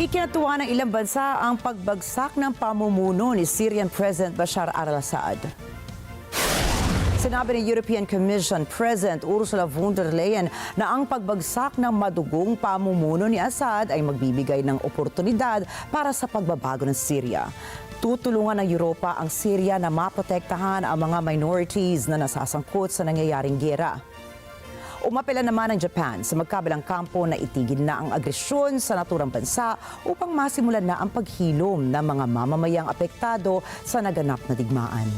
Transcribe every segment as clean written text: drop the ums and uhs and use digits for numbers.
Ikinatuwa ng ilang bansa ang pagbagsak ng pamumuno ni Syrian President Bashar Al-Assad. Sinabi ng European Commission President Ursula von der Leyen na ang pagbagsak ng madugong pamumuno ni Assad ay magbibigay ng oportunidad para sa pagbabago ng Syria. Tutulungan ng Europa ang Syria na maprotektahan ang mga minorities na nasasangkot sa nangyayaring giyera. Umapela naman ang Japan sa magkabilang kampo na itigil na ang agresyon sa naturang bansa upang masimulan na ang paghilom ng mga mamamayang apektado sa naganap na digmaan.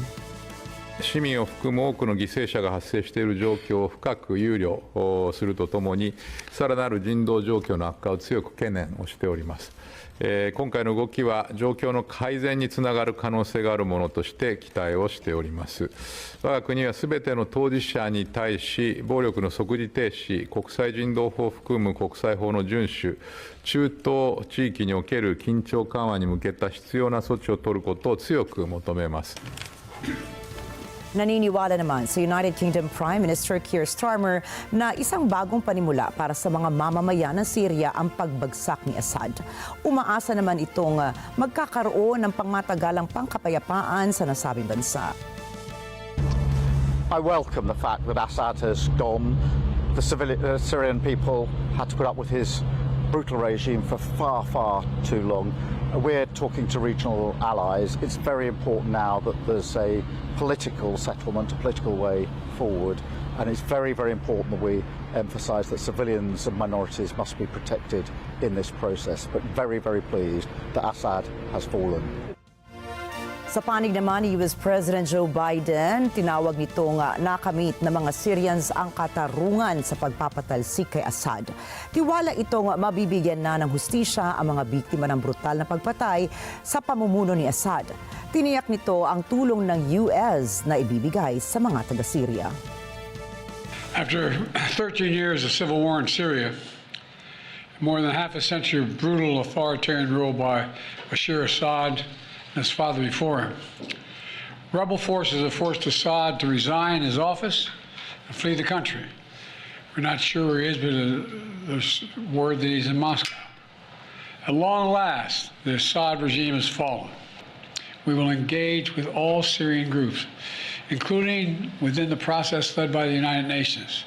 市民を含む多くの犠牲者が発生している状況を深く憂慮するとともに、さらなる人道状況の悪化を強く懸念をしております。今回の動きは状況の改善につながる可能性があるものとして期待をしております。我が国はすべての当事者に対し、暴力の即時停止、国際人道法を含む国際法の遵守、中東地域における緊張緩和に向けた必要な措置を取ることを強く求めます。Naniniwala naman sa United Kingdom Prime Minister Keir Starmer na isang bagong panimula para sa mga mamamayan ng Syria ang pagbagsak ni Assad. Umaasa naman itong magkakaroon ng pangmatagalang pangkapayapaan sa nasabing bansa. I welcome the fact that Assad has gone. The Syrian people had to put up with his brutal regime for far, far too long. We're talking to regional allies. It's very important now that there's a political settlement, a political way forward, and it's very, very important that we emphasise that civilians and minorities must be protected in this process. But very, very pleased that Assad has fallen. Sa panig naman ni US President Joe Biden, tinawag nitong nakamit ng mga Syrians ang katarungan sa pagpapatalsik kay Assad. Tiwala itong mabibigyan na ng hustisya ang mga biktima ng brutal na pagpatay sa pamumuno ni Assad. Tiniyak nito ang tulong ng US na ibibigay sa mga taga-Syria. After 13 years of civil war in Syria, more than half a century of brutal authoritarian rule by Bashar Al-Assad and his father before him, rebel forces have forced Assad to resign his office and flee the country. We're not sure where he is, but there's word that he's in Moscow. At long last, the Assad regime has fallen. We will engage with all Syrian groups, including within the process led by the United Nations,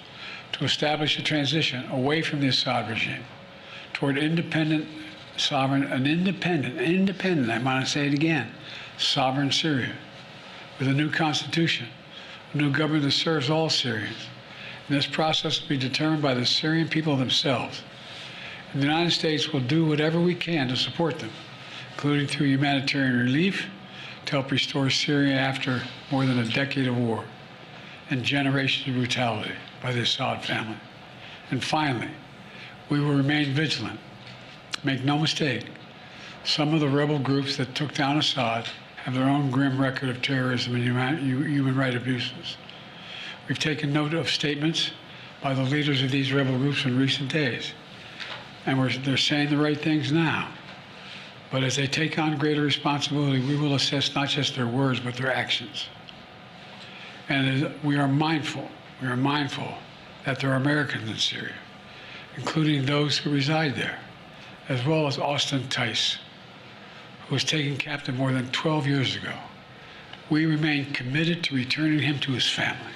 to establish a transition away from the Assad regime toward independent, sovereign, independent, I want to say it again, sovereign Syria, with a new constitution, a new government that serves all Syrians. And this process will be determined by the Syrian people themselves. And the United States will do whatever we can to support them, including through humanitarian relief, to help restore Syria after more than a decade of war and generations of brutality by the Assad family. And finally, we will remain vigilant. Make no mistake, some of the rebel groups that took down Assad have their own grim record of terrorism and human rights abuses. We've taken note of statements by the leaders of these rebel groups in recent days, and they're saying the right things now. But as they take on greater responsibility, we will assess not just their words, but their actions. And we are mindful that there are Americans in Syria, including those who reside there, as well as Austin Tice, who was taken captive more than 12 years ago. We remain committed to returning him to his family.